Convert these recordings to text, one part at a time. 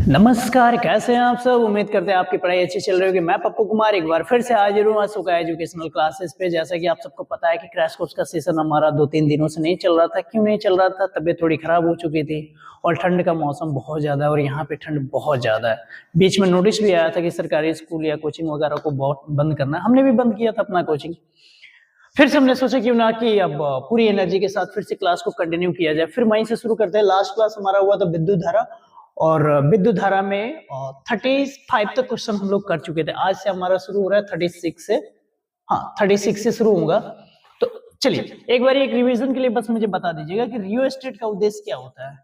नमस्कार, कैसे हैं आप सब। उम्मीद करते हैं आपकी पढ़ाई अच्छी चल रही होगी। मैं पप्पू कुमार एक बार फिर से हाजिर हूँ अशोका एजुकेशनल क्लासेस पे। जैसा कि आप सबको पता है कि क्रैश कोर्स का सेशन हमारा 2-3 दिनों से नहीं चल रहा था। क्यों नहीं चल रहा था? तबीयत थोड़ी खराब हो चुकी थी और ठंड का मौसम बहुत ज्यादा है और यहाँ पे ठंड बहुत ज्यादा है। बीच में नोटिस भी आया था कि सरकारी स्कूल या कोचिंग वगैरह को बहुत बंद करना है। हमने भी बंद किया था अपना कोचिंग। फिर से हमने सोचा क्यों ना कि अब पूरी एनर्जी के साथ फिर से क्लास को कंटिन्यू किया जाए। फिर वहीं से शुरू करते हैं। लास्ट क्लास हमारा हुआ था विद्युत धारा और विद्युत धारा में 35 तक क्वेश्चन हम लोग कर चुके थे। आज से हमारा शुरू हो रहा है 36 से। हाँ, 36 से शुरू होगा। तो चलिए एक बार एक रिवीजन के लिए बस मुझे बता दीजिएगा कि रियो स्टेट का उद्देश्य क्या होता है।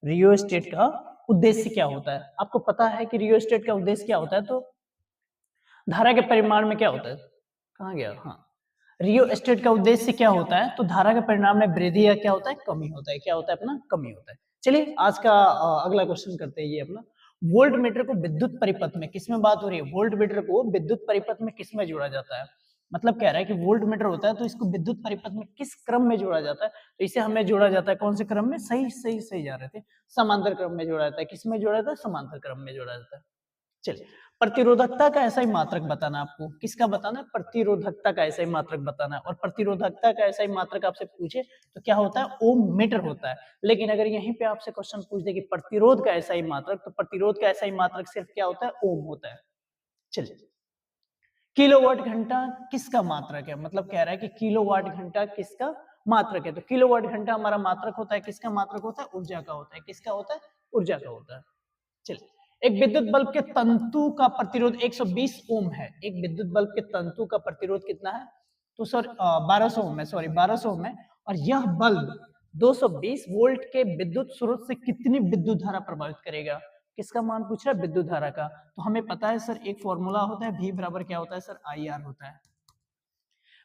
रियो स्टेट का उद्देश्य क्या होता है? आपको पता है कि रियो स्टेट का उद्देश्य क्या होता है? तो धारा के परिमाण में क्या होता है? कहाँ गया? हाँ, रियो स्टेट का उद्देश्य क्या होता है? तो धारा के परिणाम में वृद्धि या क्या होता है? कमी होता है। क्या होता है? अपना कमी होता है। चलिए आज का अगला क्वेश्चन करते हैं। ये अपना वोल्ट मीटर को विद्युत परिपथ में किसमें बात हो रही है? वोल्ट मीटर को विद्युत परिपथ में किसमें जोड़ा जाता है? मतलब कह रहा है कि वोल्ट मीटर होता है तो इसको विद्युत परिपथ में किस क्रम में जोड़ा जाता है? तो इसे हमें जोड़ा जाता है कौन से क्रम में? सही सही सही जा रहे थे, समांतर क्रम में जोड़ा जाता है। किसमें जोड़ा जाता है? समांतर क्रम में जोड़ा जाता है। चलिए, प्रतिरोधकता का ऐसा ही मात्रक बताना आपको। किसका बताना है? प्रतिरोधकता का ऐसा ही मात्रक बताना है। और प्रतिरोधकता का ऐसा ही मात्रक आपसे पूछे तो क्या होता है? ओम मीटर होता है। लेकिन अगर यहीं पे आपसे क्वेश्चन पूछ दे कि प्रतिरोध का ऐसा ही मात्रक, तो प्रतिरोध का ऐसा ही मात्रक सिर्फ क्या होता है? ओम होता है। चलिए, किलोवाट घंटा किसका मात्रक है? मतलब कह रहा है कि किलोवाट घंटा किसका मात्रक है? तो किलोवाट घंटा हमारा मात्रक होता है। किसका मात्रक होता है? ऊर्जा का होता है। किसका होता है? ऊर्जा का होता है। चलिए, एक विद्युत बल्ब के तंतु का प्रतिरोध 120 ओम है। एक विद्युत बल्ब के तंतु का प्रतिरोध कितना है? तो सर 1200 ओम है। सॉरी, 1200 ओम है। और यह बल्ब 220 वोल्ट के विद्युत स्रोत से कितनी विद्युत धारा प्रभावित करेगा? किसका मान पूछ रहा है? विद्युत धारा का। तो हमें पता है सर एक फॉर्मूला होता है, V बराबर क्या होता है सर? IR होता है।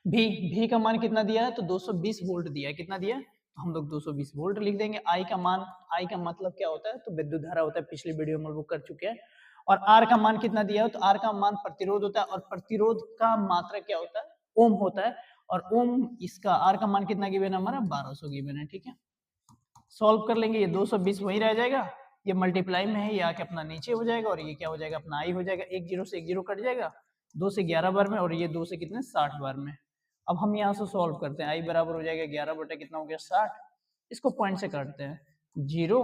भी का मान कितना दिया है? तो 220 वोल्ट दिया है। कितना दिया है? तो हम लोग 220 वोल्ट लिख देंगे। आई का मान, आई का मतलब क्या होता है? तो विद्युत धारा होता है। पिछली वीडियो में वो कर चुके हैं। और आर का मान कितना दिया है? तो आर का मान प्रतिरोध होता है और प्रतिरोध का मात्रा क्या होता है? ओम होता है। और ओम इसका आर का मान कितना गिवन है हमारा? 1200 गिवन है। ठीक है, सॉल्व कर लेंगे। ये 220 वही रह जाएगा, ये मल्टीप्लाई में है, ये आके अपना नीचे हो जाएगा और ये क्या हो जाएगा? अपना आई हो जाएगा। एक जीरो से एक जीरो कट जाएगा, 2 से 11 बार में, और ये 2 से कितने? 60 बार में। अब हम यहाँ से सॉल्व करते हैं। आई बराबर हो जाएगा 11 बटे कितना हो गया? 60। इसको पॉइंट से काटते हैं। जीरो,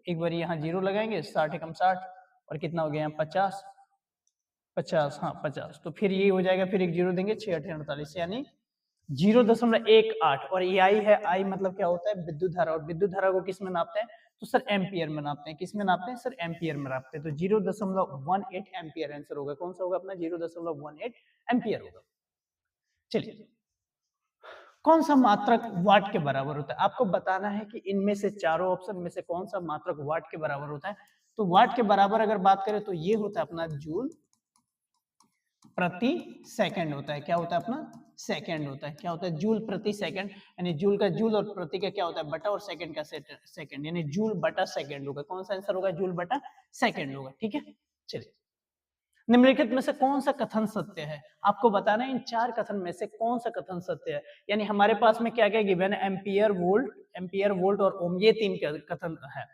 एक बार यहाँ जीरो लगाएंगे, 60 एकम 60 और कितना हो गया यहाँ? 50। 50, हाँ 50। तो फिर ये हो जाएगा, फिर एक जीरो देंगे, 6 8 48 यानी 0.18। और ये आई है। आई मतलब क्या होता है? विद्युत धारा। और विद्युत धारा को किस में नापते हैं? तो सर एम्पियर में नापते हैं। किस में नापते हैं सर? एम्पियर में नापते हैं। तो 0.18 एम्पियर आंसर होगा। कौन सा होगा अपना? 0.18 एम्पियर होगा। चलिए, कौन सा मात्रक वाट के बराबर होता है? आपको बताना है कि इनमें से चारों ऑप्शन में से कौन सा मात्रक वाट के बराबर होता है। तो वाट के बराबर अगर बात करें तो ये होता है अपना जूल प्रति सेकंड होता है। क्या होता है अपना? सेकंड होता है। क्या होता है? जूल प्रति सेकंड। यानी जूल का जूल और प्रति का क्या होता है? बटा, और सेकंड का सेकंड, यानी जूल बटा सेकंड होगा। कौन सा आंसर होगा? जूल बटा सेकंड होगा। ठीक है, चलिए, निम्नलिखित में से कौन सा कथन सत्य है? आपको बताना है इन चार कथन में से कौन सा कथन सत्य है। यानी हमारे पास में क्या क्या गिवन है? एम्पियर वोल्ट और ओम, ये तीन कथन है।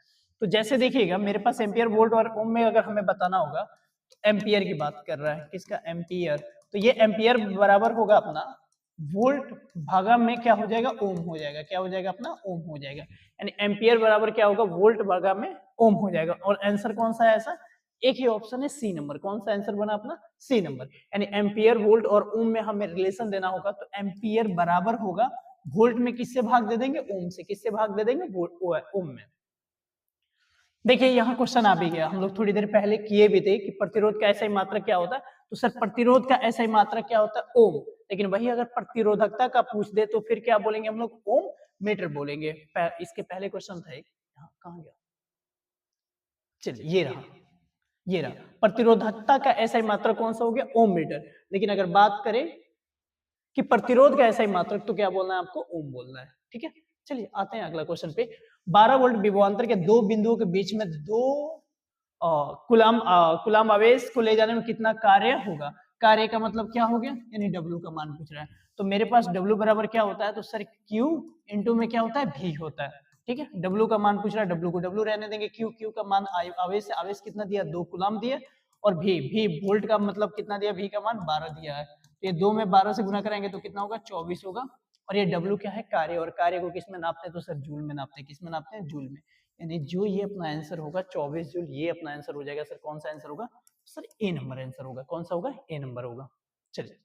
तो जैसे देखिएगा मेरे पास एम्पियर वोल्ट और ओम में अगर हमें बताना होगा, तो एम्पियर की बात कर रहा है। किसका? एम्पियर। तो ये एम्पियर बराबर होगा अपना वोल्ट भागा में क्या हो जाएगा? ओम हो जाएगा। क्या हो जाएगा अपना? ओम हो जाएगा। यानी एम्पियर बराबर क्या होगा? वोल्ट भागा में ओम हो जाएगा। और आंसर कौन सा है ऐसा? एक ही ऑप्शन है, सी नंबर। कौन सा आंसर बना अपना? C number. यानी एम्पियर वोल्ट और ओम में हमें रिलेशन देना होगा, तो एम्पियर बराबर होगा वोल्ट में किससे भाग दे देंगे? ओम से। किससे भाग दे देंगे? ओम में। देखिए यहाँ क्वेश्चन आ भी गया, हम लोग थोड़ी देर पहले किए भी थे कि प्रतिरोध का ऐसा ही मात्रक क्या होता है। तो सर प्रतिरोध का ऐसा ही मात्रक क्या होता है? ओम। लेकिन वही अगर प्रतिरोधकता का पूछ दे तो फिर क्या बोलेंगे हम लोग? ओम मीटर बोलेंगे। इसके पहले क्वेश्चन था एक, कहाँ गया? चलिए ये रहा प्रतिरोधकता का ऐसा ही मात्रक कौन सा हो गया? ओम मीटर। लेकिन अगर बात करें कि प्रतिरोध का ऐसा ही मात्रक, तो क्या बोलना है आपको? ओम बोलना है। ठीक है, चलिए आते हैं अगला क्वेश्चन पे। 12 वोल्ट विभवांतर के दो बिंदुओं के बीच में दो कुलाम आवेश को ले जाने में कितना कार्य होगा? कार्य का मतलब क्या हो गया? यानी W का मान पूछ रहा है। तो मेरे पास W बराबर क्या होता है? तो सर Q इंटू में क्या होता है? V होता है। ठीक है, डब्ल्यू का मान पूछ रहा है, डब्ल्यू को डब्ल्यू रहने देंगे, क्यू का मान आवेश से आवेश कितना दिया 2 कूलम दिया, और भी वोल्ट का मतलब कितना दिया, भी का मान 12 दिया है, तो ये 2 में 12 से गुना करेंगे तो कितना होगा 24 होगा। और ये डब्ल्यू क्या है, कार्य, और कार्य को किस में नापते हैं, तो सर जूल में नापते हैं। किस में नापते हैं, जूल में। यानी जो ये अपना आंसर होगा 24 जूल, ये अपना आंसर हो जाएगा। सर कौन सा आंसर होगा, सर ए नंबर आंसर होगा। कौन सा होगा, ए नंबर होगा। चलिए,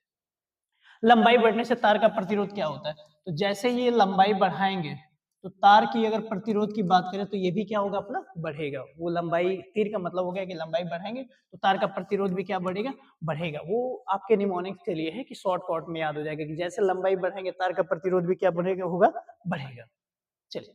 लंबाई बढ़ने से तार का प्रतिरोध क्या होता है, तो जैसे ये लंबाई बढ़ाएंगे तो तार की अगर प्रतिरोध की बात करें तो ये भी क्या होगा, अपना बढ़ेगा। वो लंबाई, तीर का मतलब हो गया कि लंबाई बढ़ाएंगे तो तार का प्रतिरोध भी क्या बढ़ेगा, बढ़ेगा। वो आपके निमोनिक्स के लिए है कि शॉर्ट कट में याद हो जाएगा कि जैसे लंबाई बढ़ाएंगे तार का प्रतिरोध भी क्या बढ़ेगा, होगा, बढ़ेगा। चलिए,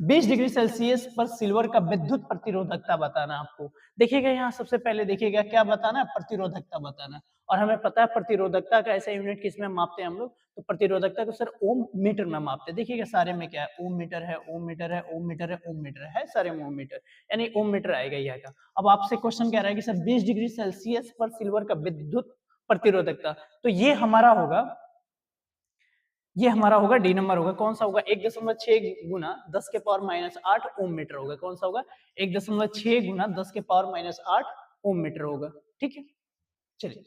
20 डिग्री सेल्सियस पर सिल्वर का विद्युत प्रतिरोधकता बताना आपको। देखिएगा यहाँ सबसे पहले देखिएगा क्या बताना है, प्रतिरोधकता बताना। और हमें पता है प्रतिरोधकता का ऐसा यूनिट किस में मापते हैं हम लोग, तो प्रतिरोधकता को सर ओम मीटर में मापते हैं। देखिएगा सारे में क्या है, ओम मीटर है, ओम मीटर है, ओम मीटर है, ओम मीटर है, सारे में ओम मीटर, यानी ओम मीटर आएगा यहाँ का। अब आपसे क्वेश्चन कह रहा है कि सर 20 डिग्री सेल्सियस पर सिल्वर का विद्युत प्रतिरोधकता, तो ये हमारा होगा, ये हमारा होगा डी नंबर होगा। कौन सा होगा, 1.6 गुना 10 के पावर माइनस 8 ओम मीटर होगा। कौन सा होगा, 1.6 गुना 10 के पावर माइनस 8 ओम मीटर होगा। ठीक है, चलिए,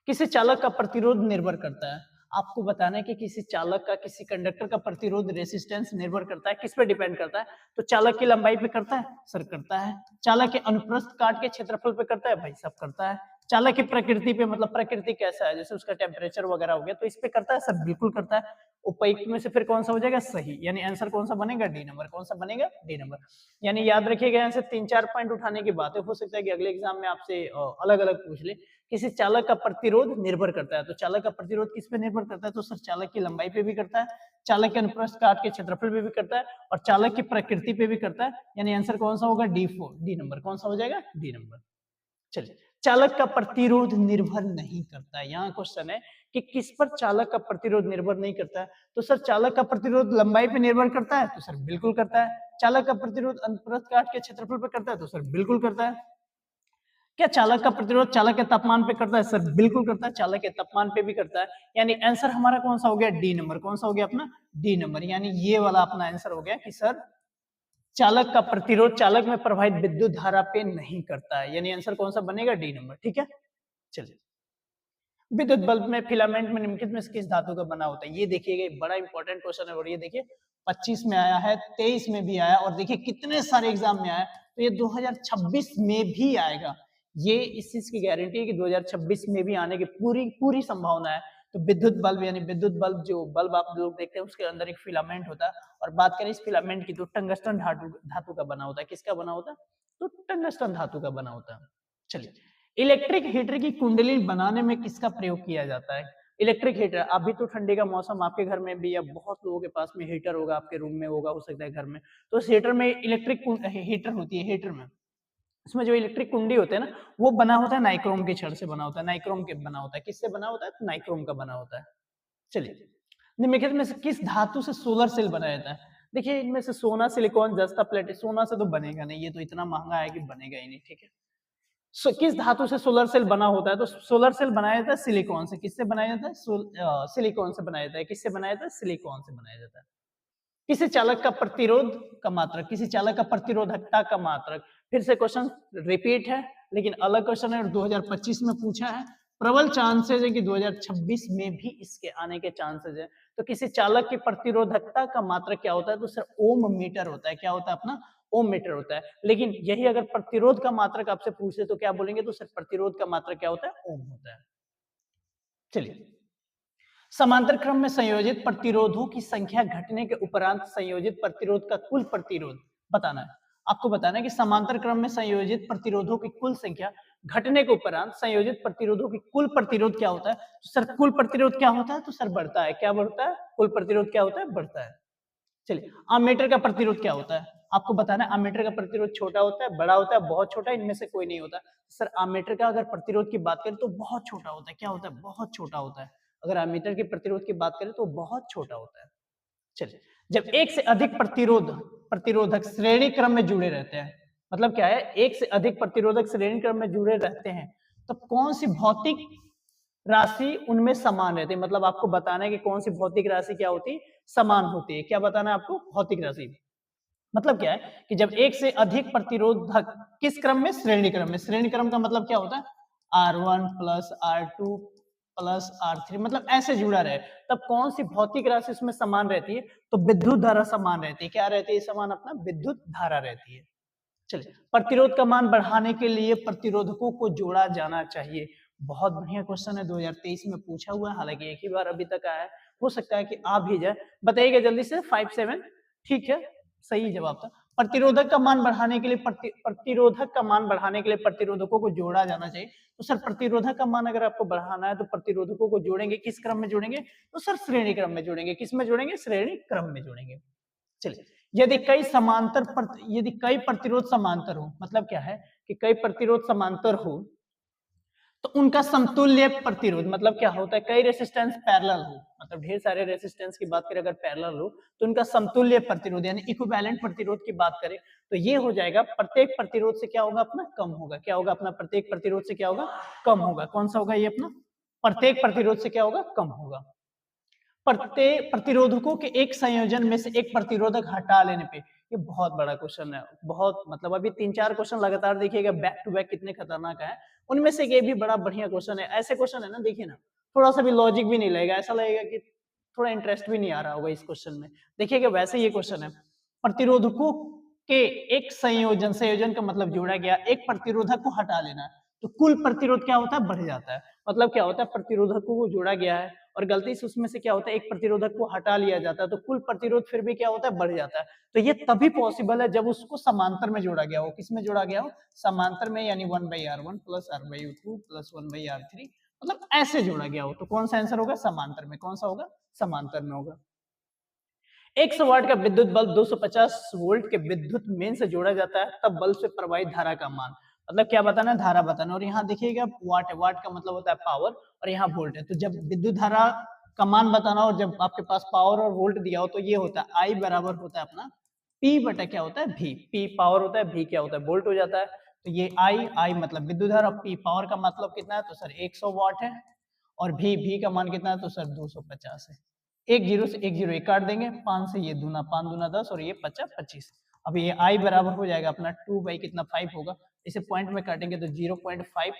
किसी चालक का प्रतिरोध निर्भर करता है। आपको बताना है कि किसी चालक का, किसी कंडक्टर का प्रतिरोध, रेसिस्टेंस निर्भर करता है, किस पे डिपेंड करता है, तो चालक की लंबाई पे करता है, सर करता है। चालक के अनुप्रस्थ काट के क्षेत्रफल पे करता है, भाई सब करता है। चालक की प्रकृति पे, मतलब प्रकृति कैसा है, जैसे उसका टेम्परेचर वगैरह हो गया, तो इस पे करता है, सर बिल्कुल करता है। उपयुक्त में से फिर कौन सा हो जाएगा, सही, यानी आंसर कौन सा बनेगा, डी नंबर। कौन सा बनेगा, डी नंबर। यानी याद रखिएगा, यहाँ से 3-4 पॉइंट उठाने की बात है, हो सकता है कि अगले एग्जाम में आपसे अलग अलग पूछ ले। किसी चालक का प्रतिरोध निर्भर करता है, तो चालक का प्रतिरोध किस पे निर्भर करता है, तो सर चालक की लंबाई पे भी करता है, चालक के अनुप्रस्थ काट के क्षेत्रफल पे भी करता है, और चालक की प्रकृति पे भी करता है। यानी आंसर कौन सा होगा, D4, डी नंबर। कौन सा हो जाएगा, डी नंबर। चलिए, चालक का प्रतिरोध निर्भर नहीं करता है। यहाँ क्वेश्चन है कि किस पर चालक का प्रतिरोध निर्भर नहीं करता है, तो सर चालक का प्रतिरोध लंबाई पे निर्भर करता है, तो सर बिल्कुल करता है। चालक का प्रतिरोध अनुप्रस्थ काट के क्षेत्रफल पे करता है, तो सर बिल्कुल करता है। क्या चालक का प्रतिरोध चालक के तापमान पे करता है, सर बिल्कुल करता है, चालक के तापमान पे भी करता है। यानी आंसर हमारा कौन सा हो गया, डी नंबर। कौन सा हो गया अपना, डी नंबर। यानी ये वाला अपना आंसर हो गया कि सर चालक का प्रतिरोध चालक में प्रवाहित विद्युत धारा पे नहीं करता है। यानी आंसर कौन सा बनेगा, डी नंबर। ठीक है, चलिए, विद्युत बल्ब में फिलामेंट में निम्नलिखित में से किस धातु का बना होता है। ये देखिएगा, बड़ा इंपॉर्टेंट क्वेश्चन है, और ये देखिए 25 में आया है, 23 में भी आया, और देखिए कितने सारे एग्जाम में आया, तो ये 2026 में भी आएगा। ये इस चीज की गारंटी है कि 2026 में भी आने की पूरी संभावना है। तो विद्युत बल्ब, यानी विद्युत बल्ब, जो बल्ब आप लोग देखते हैं उसके अंदर एक फिलामेंट होता है, और बात करें इस फिलामेंट की तो टंगस्टन धातु का बना होता है। किसका बना होता है, तो टंगस्टन धातु का बना होता है। चलिए, इलेक्ट्रिक हीटर की कुंडली बनाने में किसका प्रयोग किया जाता है। इलेक्ट्रिक हीटर, अभी तो ठंडी का मौसम, आपके घर में भी या बहुत लोगों के पास में हीटर होगा, आपके रूम में होगा, हो सकता है घर में, तो उस हीटर में इलेक्ट्रिक हीटर होती है। हीटर में उसमें जो इलेक्ट्रिक कुंडी होते हैं ना, वो बना होता है नाइक्रोम के छड़ से बना होता है, नाइक्रोम के बना होता है। किससे बना होता है, तो नाइक्रोम का बना होता है। चलिए, निम्नलिखित में से किस धातु से सोलर सेल बनाया जाता है। देखिए, इनमें से सोना, सिलिकॉन, जस्ता, प्लेटिनम। सोना से तो बनेगा नहीं, ये तो इतना महंगा है कि बनेगा ही नहीं। ठीक है, किस धातु से सोलर सेल बना होता है, तो सोलर सेल बनाया जाता है सिलिकॉन से। किससे बनाया जाता है, सिलिकॉन से बनाया जाता है। किससे बनाया जाता है, सिलिकॉन से बनाया जाता है। किसी चालक का प्रतिरोध का मात्रक, किसी चालक का प्रतिरोधकता का मात्रक। फिर से क्वेश्चन रिपीट है, लेकिन अलग क्वेश्चन है, और 2025 में पूछा है। प्रबल चांसेस है कि 2026 में भी इसके आने के चांसेस है। तो किसी चालक की प्रतिरोधकता का मात्रक क्या होता है, तो सर ओम मीटर होता है। क्या होता है अपना, ओम मीटर होता है। लेकिन यही अगर प्रतिरोध का मात्रक आपसे पूछे तो क्या बोलेंगे, तो सर प्रतिरोध का मात्रक क्या होता है, ओम होता है। चलिए, समांतर क्रम में संयोजित प्रतिरोधों की संख्या घटने के उपरांत संयोजित प्रतिरोध का कुल प्रतिरोध बताना है। आपको बताना है कि समांतर क्रम में संयोजित प्रतिरोधों की कुल संख्या घटने के उपरांत संयोजित प्रतिरोधों की कुल प्रतिरोध क्या होता है। तो सर कुल प्रतिरोध क्या होता है, तो सर बढ़ता है। क्या बढ़ता है, कुल प्रतिरोध क्या होता है, बढ़ता है। चलिए, अमीटर का प्रतिरोध क्या होता है, आपको बताना है। अमीटर का प्रतिरोध छोटा होता है, बड़ा होता है, बहुत छोटा, इनमें से कोई नहीं होता। सर अमीटर का अगर प्रतिरोध की बात करें तो बहुत छोटा होता है। क्या होता है, बहुत छोटा होता है। अगर अमीटर के प्रतिरोध की बात करें तो बहुत छोटा होता है। चलिए, जब एक से अधिक प्रतिरोधक श्रेणी क्रम में जुड़े रहते हैं, मतलब क्या है, एक से अधिक प्रतिरोधक श्रेणी क्रम में जुड़े रहते हैं, तब कौन सी भौतिक राशि उनमें समान रहती है, मतलब आपको बताना है कि कौन सी भौतिक राशि क्या होती है, समान होती है। क्या बताना है आपको? भौतिक राशि। मतलब क्या है कि जब एक से अधिक प्रतिरोधक किस क्रम में? श्रेणी क्रम में। श्रेणी क्रम का मतलब क्या होता है? R1 plus R2 plus R3, मतलब ऐसे जुड़ा रहे, तब कौन सी भौतिक राशि उसमें समान रहती है? तो विद्युत धारा समान रहती है। क्या रहती है समान? अपना विद्युत धारा रहती है। चलिए, प्रतिरोध का मान बढ़ाने के लिए प्रतिरोधकों को जोड़ा जाना चाहिए। बहुत बढ़िया क्वेश्चन है, 2023 में पूछा हुआ है, हालांकि एक ही बार अभी तक आया है, हो सकता है कि आ भी जाए। बताइएगा जल्दी से। 5-7 ठीक है, सही जवाब था। प्रतिरोधक का मान बढ़ाने के लिए प्रतिरोधक का मान बढ़ाने के लिए प्रतिरोधकों को जोड़ा जाना चाहिए। तो सर प्रतिरोधक का मान अगर आपको बढ़ाना है तो प्रतिरोधकों को जोड़ेंगे, किस क्रम में जोड़ेंगे? तो सर श्रेणी क्रम में जोड़ेंगे। किस में जोड़ेंगे? श्रेणी क्रम में जोड़ेंगे। चलिए, यदि कई प्रतिरोध समांतर हो, मतलब क्या है कि कई प्रतिरोध समांतर हो तो उनका समतुल्य प्रतिरोध, मतलब क्या होता है? कई रेसिस्टेंस पैरेलल हो, मतलब ढेर सारे रेसिस्टेंस की बात करें अगर पैरेलल हो तो उनका समतुल्य प्रतिरोध यानी इक्विवेलेंट प्रतिरोध की बात करें तो ये हो जाएगा प्रत्येक प्रतिरोध से क्या होगा? अपना कम होगा। क्या होगा? अपना प्रत्येक प्रतिरोध से क्या होगा? कम होगा। कौन सा होगा ये? अपना प्रत्येक प्रतिरोध से क्या होगा? कम होगा। प्रत्येक प्रतिरोधकों के एक संयोजन में से एक प्रतिरोधक हटा लेने पे, ये बहुत बड़ा क्वेश्चन है, बहुत मतलब अभी 3-4 क्वेश्चन लगातार देखिएगा बैक टू बैक कितने खतरनाक है, उनमें से ये भी बड़ा बढ़िया क्वेश्चन है। ऐसे क्वेश्चन है ना, देखिए ना, थोड़ा सा भी लॉजिक भी नहीं लगेगा, ऐसा लगेगा कि थोड़ा इंटरेस्ट भी नहीं आ रहा होगा इस क्वेश्चन में। देखिएगा वैसे ये क्वेश्चन है, प्रतिरोधकों के एक संयोजन का मतलब जोड़ा गया एक प्रतिरोधक को हटा लेना है तो कुल प्रतिरोध क्या होता है? बढ़ जाता है। मतलब क्या होता है? प्रतिरोधकों को जोड़ा गया है और गलती से उसमें से क्या होता है? एक प्रतिरोधक को हटा लिया जाता है तो कुल प्रतिरोध फिर भी क्या होता है? बढ़ जाता है। तो ये तभी पॉसिबल है जब उसको समांतर में जोड़ा गया हो। किसमें जोड़ा गया हो? समांतर में, यानी 1/R1 plus R/2 plus 1/R3, मतलब ऐसे जोड़ा गया हो। तो कौन सा आंसर होगा? समांतर में। कौन सा होगा? समांतर में होगा। 100 वाट का विद्युत बल्ब 250 वोल्ट के विद्युत मेन से जोड़ा जाता है, तब बल्ब से प्रवाहित धारा का मान, मतलब क्या बताना है? धारा बताना। और यहाँ देखिएगा वाट है, वाट का मतलब होता है पावर और यहाँ वोल्ट है। तो जब विद्युत धारा का मान बताना हो, जब आपके पास पावर और वोल्ट दिया हो तो ये होता है आई बराबर होता है अपना पी बटा क्या होता है? भी। पी पावर होता है, भी क्या होता है? वोल्ट हो जाता है। तो ये आई मतलब विद्युत धारा, पी पावर का मतलब कितना है? तो सर 100 वाट है। और भी का मान कितना है? तो सर 250 है। एक जीरो से एक जीरो एक काट देंगे, 5 से ये दूना, 5 दूना 10 और ये 50 25। अब ये आई बराबर हो जाएगा अपना 2 बाई कितना 5 होगा। इसे पॉइंट में काटेंगे तो 0.5।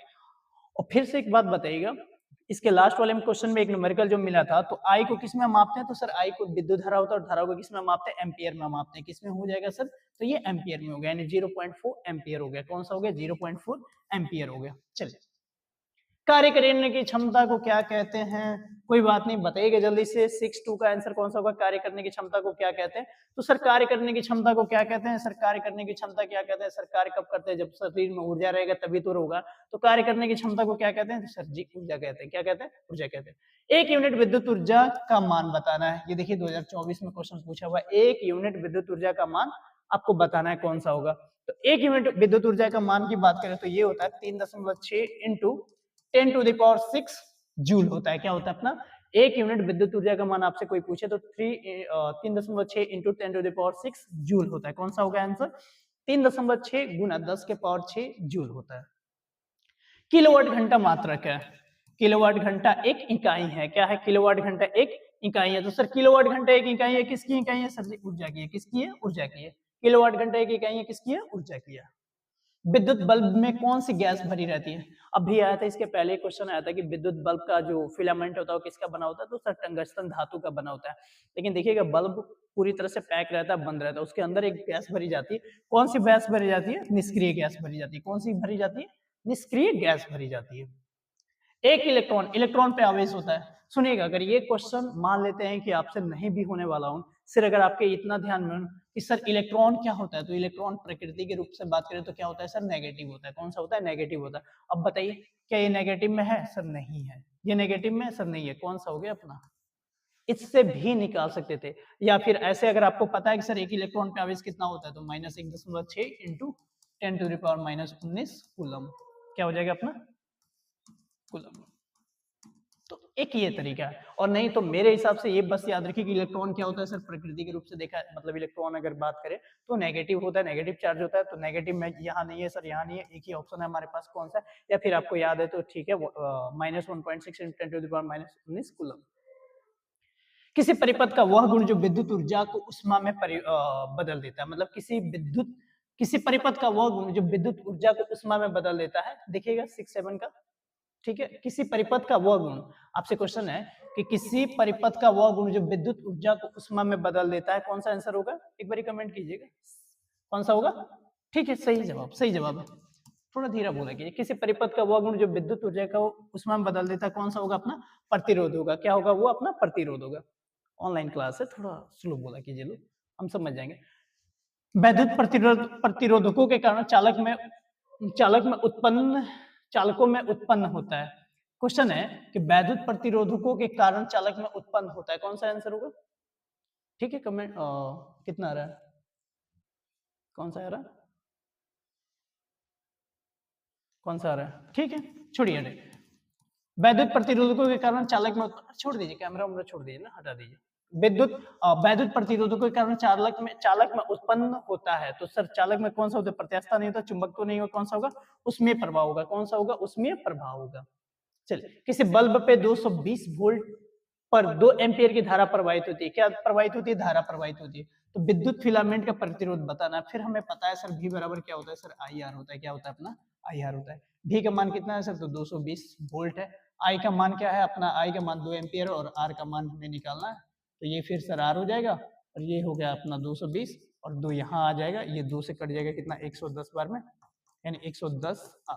और फिर से एक बात बताइएगा, इसके लास्ट वाले में क्वेश्चन में एक न्यूमेरिकल जो मिला था तो आई को किस में मापते हैं? तो सर आई को विद्युत धारा होता है और धारा को किस में मापते हैं? एम्पियर में मापते हैं। किस में हो जाएगा सर? तो ये एम्पियर में हो गया, यानी 0.4 एम्पियर हो गया। कौन सा हो गया? 0.4 एम्पियर हो गया। चलिए, कार्य करने की क्षमता को क्या कहते हैं? कोई बात नहीं, बताइएगा जल्दी से। 6-2 का आंसर कौन सा होगा? कार्य करने की क्षमता को क्या कहते हैं? तो सर कार्य करने की क्षमता को क्या कहते हैं? सर कार्य करने की क्षमता क्या कहते हैं? सर कार्य कब करते हैं? जब शरीर में ऊर्जा रहेगा तभी तो होगा। तो कार्य करने की क्षमता को क्या कहते हैं? तो सर जी ऊर्जा कहते हैं। क्या कहते हैं? ऊर्जा कहते हैं। 1 यूनिट विद्युत ऊर्जा का मान बताना है। ये देखिए 2024 में क्वेश्चन पूछा हुआ है। 1 यूनिट विद्युत ऊर्जा का मान आपको बताना है कौन सा होगा। तो 1 यूनिट विद्युत ऊर्जा का मान की बात करें तो ये होता है 3.6 into 10 to the power 6 joule होता है। क्या होता है? अपना 1 यूनिट विद्युत ऊर्जा का मान आपसे कोई पूछे तो 3.6 into 10 to the power 6 joule होता है। कौन सा होगा आंसर? 3.6 गुना 10 के पावर 6 जूल होता है। किलोवाट घंटा मात्रक है। किलोवाट घंटा एक इकाई है। क्या है? किलोवाट घंटा एक इकाई है। तो सर किलोवाट घंटा एक इकाई है, किसकी इकाई है? सर ऊर्जा की है। किसकी है? ऊर्जा की है। किलोवाट घंटा एक इकाई है, किसकी है? ऊर्जा की है। विद्युत बल्ब में कौन सी गैस भरी रहती है? अभी आया था, इसके पहले क्वेश्चन आया था कि विद्युत बल्ब का जो फिलामेंट होता है वो किसका बना होता है? तो सर टंगस्टन धातु का बना होता है। लेकिन देखिएगा बल्ब पूरी तरह से पैक रहता है, बंद रहता है, उसके अंदर एक गैस भरी जाती है। कौन सी गैस भरी जाती है? निष्क्रिय गैस भरी जाती है। कौन सी भरी जाती है? निष्क्रिय गैस भरी जाती है। एक इलेक्ट्रॉन, इलेक्ट्रॉन पे आवेश होता है। सुनिएगा, अगर ये क्वेश्चन मान लेते हैं कि आपसे नहीं भी होने वाला हूं, सिर्फ अगर आपके इतना ध्यान में कि सर इलेक्ट्रॉन क्या होता है, तो इलेक्ट्रॉन प्रकृति के रूप से बात करें तो क्या होता है? सर नेगेटिव होता है। कौन सा होता है? नेगेटिव होता है। अब बताइए क्या ये नेगेटिव में है? सर नहीं है। ये नेगेटिव में? सर नहीं है। कौन सा हो गया अपना? इससे भी निकाल सकते थे। या फिर ऐसे अगर आपको पता है कि सर एक इलेक्ट्रॉन पे आवेश कितना होता है तो -1.6 into 10 to the power -19 coulomb. क्या हो जाएगा अपना? कूलम। तो एक ये तरीका है। और नहीं तो मेरे हिसाब से ये बस याद रखिए कि इलेक्ट्रॉन क्या होता है सर, प्रकृति के रूप से देखा है, मतलब इलेक्ट्रॉन अगर बात करें तो नेगेटिव होता है, नेगेटिव चार्ज होता है, तो नेगेटिव में यहाँ नहीं है सर, यहाँ नहीं है, एक ही ऑप्शन है हमारे पास, कौन सा? या फिर आपको याद है तो ठीक है, -1.6 × 10⁻19 कूलम। किसी परिपथ का वह गुण जो विद्युत ऊर्जा को उष्मा में बदल देता है, मतलब किसी परिपथ का वह गुण जो विद्युत ऊर्जा को उष्मा में बदल देता है। देखिएगा 6-7 का, ठीक है, किसी परिपथ का वह गुण, आपसे क्वेश्चन है कि किसी परिपथ का वह गुण जो विद्युत ऊर्जा को उष्मा में बदल देता है, कौन सा आंसर होगा? एक बार कमेंट कीजिएगा, कौन सा होगा? ठीक है, सही जवाब, सही जवाब है। थोड़ा धीरे बोला कीजिए, किसी परिपथ का वह गुण जो विद्युत ऊर्जा को उष्मा में बदल देता है, कौन सा होगा? अपना प्रतिरोध होगा। क्या होगा वो? अपना प्रतिरोध होगा। ऑनलाइन क्लास है, थोड़ा स्लो बोला कीजिए, लोग हम समझ जाएंगे। वैद्युत प्रतिरोधकों के कारण चालकों में उत्पन्न होता है। क्वेश्चन है कि वैद्युत प्रतिरोधकों के कारण चालक में उत्पन्न होता है, कौन सा आंसर होगा? ठीक है, कमेंट कितना आ रहा है? कौन सा आ रहा है? कौन सा आ रहा है? ठीक है, छोड़िए। वैद्युत प्रतिरोधकों के कारण चालक में, छोड़ दीजिए, कैमरा छोड़ दीजिए ना, हटा दीजिए। वैद्युत प्रतिरोधकों के कारण चालक में उत्पन्न होता है। तो सर चालक में कौन सा होता है? प्रत्यास्था नहीं होता, चुंबक तो नहीं होगा, कौन सा होगा? उसमें प्रभाव होगा। कौन सा होगा? उसमें प्रभाव होगा। चलिए, किसी बल्ब पे 220 वोल्ट पर 2 एम्पियर की धारा प्रवाहित होती है। क्या प्रवाहित होती है? धारा प्रवाहित होती है। तो विद्युत फिलामेंट का प्रतिरोध बताना है। फिर हमें पता है सर V बराबर क्या होता है? सर IR होता है। क्या होता है? अपना IR होता है। V का मान कितना है सर? तो 220 वोल्ट है। I का मान क्या है? अपना I का मान 2 एम्पियर और R का मान हमें निकालना है। तो ये फिर सर R हो जाएगा और ये हो गया अपना 220 और 2 यहाँ आ जाएगा, ये 2 से कट जाएगा, कितना? 110 बार में, यानी 110 R।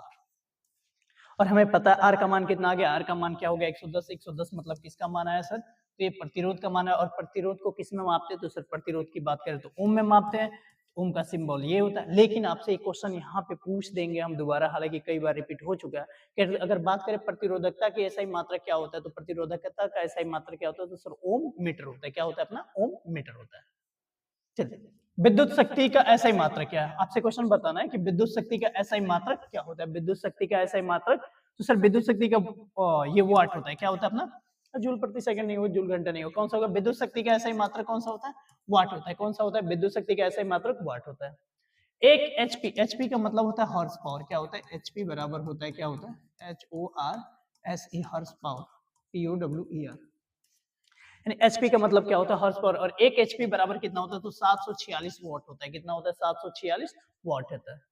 और हमें पता है R का मान कितना आ गया? R का मान क्या हो गया? 110। 110 मतलब किसका मान आया सर? तो ये प्रतिरोध का मान है। और प्रतिरोध को किस में मापते हैं? तो सर प्रतिरोध की बात करें तो ओम में मापते हैं। ओम का सिंबल ये होता है। लेकिन आपसे एक क्वेश्चन यहाँ पे पूछ देंगे हम दोबारा, हालांकि कई बार रिपीट हो चुका है, कि अगर बात करें प्रतिरोधकता की SI मात्रा क्या होता है, तो प्रतिरोधकता का SI मात्रा क्या होता है? तो सर ओम मीटर होता है। क्या होता है? अपना ओम मीटर होता है। चलिए, विद्युत शक्ति का SI मात्रक क्या है? आपसे क्वेश्चन बताना है कि विद्युत शक्ति का SI मात्रक क्या होता है? विद्युत शक्ति का SI मात्रक, तो सर विद्युत शक्ति का ये वाट होता है। क्या होता है? अपना जूल प्रति सेकंड नहीं हो, जूल घंटा नहीं हो, कौन सा होगा? विद्युत शक्ति का SI मात्रक कौन सा होता है? वाट होता है। कौन सा होता है? विद्युत शक्ति का SI मात्रक वाट होता है। एक HP का मतलब होता है हॉर्स पावर। क्या होता है? HP बराबर होता है, क्या होता है? HORSE, horse power, POWER। HP का मतलब क्या होता है? Horse power. और 1 HP बराबर कितना होता है? तो 746 वॉट होता है। कितना होता है? 746 वॉट होता है।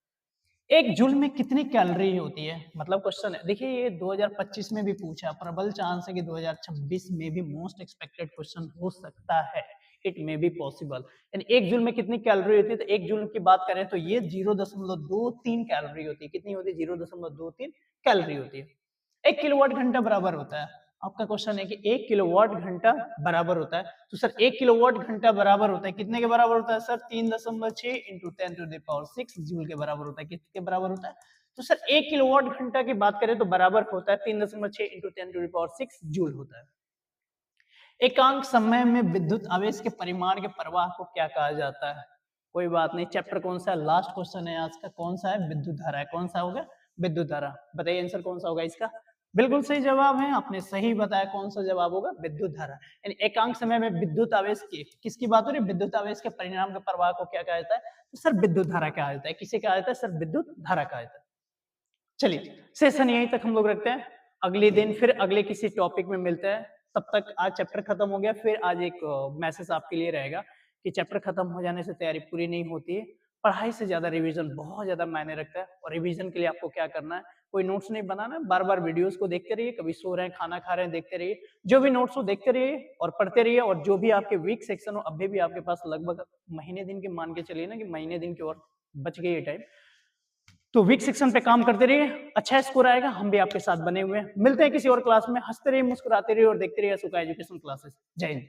एक जूल में कितनी कैलोरी होती है? मतलब क्वेश्चन है, देखिए ये 2025 में भी पूछा, प्रबल चांस है कि 2026 में भी मोस्ट एक्सपेक्टेड क्वेश्चन हो सकता है। It may be possible. यानी एक जूल में कितनी कैलोरी होती है? तो एक जूल की बात करें तो ये 0.23 कैलोरी होती है। कितनी होती है? 0.23 कैलोरी होती है। 1 किलोवाट घंटा बराबर होता है। आपका क्वेश्चन है कि 1 किलोवाट घंटा बराबर होता है, तो सर 1 किलोवाट घंटा बराबर होता है कितने के बराबर होता है सर? 3.6 × 10⁻6 जूल के बराबर होता है। किसके बराबर होता है? तो सर 1 किलोवाट घंटा की बात करें तो बराबर होता है 3.6 × 10⁻6 जूल होता है। एकांक समय में विद्युत आवेश के परिमाण के प्रवाह को क्या कहा जाता है? कोई बात नहीं, चैप्टर कौन सा है? लास्ट क्वेश्चन है आज का, कौन सा है? विद्युत धारा है। कौन सा होगा? विद्युत धारा। बताइए आंसर कौन सा होगा इसका? बिल्कुल सही जवाब है, आपने सही बताया। कौन सा जवाब होगा? विद्युत धारा। यानी एकांक समय में विद्युत आवेश की, किसकी बात हो रही है? विद्युत आवेश के परिणाम के प्रवाह को क्या कहा जाता है? तो सर विद्युत धारा कहा जाता है। किसे कहा जाता है? सर विद्युत धारा कहा जाता है। चलिए, सेशन यहीं तक हम लोग रखते हैं। अगले दिन फिर अगले किसी टॉपिक में मिलते हैं। तब तक आज चैप्टर खत्म हो गया। फिर आज एक मैसेज आपके लिए रहेगा कि चैप्टर खत्म हो जाने से तैयारी पूरी नहीं होती है। पढ़ाई से ज्यादा रिवीजन बहुत ज्यादा मायने रखता है। और रिवीजन के लिए आपको क्या करना है? कोई नोट्स नहीं बनाना है, बार बार वीडियोस को देखते रहिए। कभी सो रहे हैं, खाना खा रहे हैं, देखते रहिए। जो भी नोट्स हो देखते रहिए और पढ़ते रहिए। और जो भी आपके वीक सेक्शन हो, अभी भी आपके पास लगभग महीने दिन के मान के चलिए ना, कि महीने दिन की और बच गई है टाइम, तो वीक सेक्शन पे काम करते रहिए। अच्छा स्कोर आएगा, हम भी आपके साथ बने हुए हैं। मिलते हैं किसी और क्लास में। हंसते रहिए, मुस्कुराते रहिए और देखते रहिए अशोका एजुकेशन क्लासेस। जय हिंद।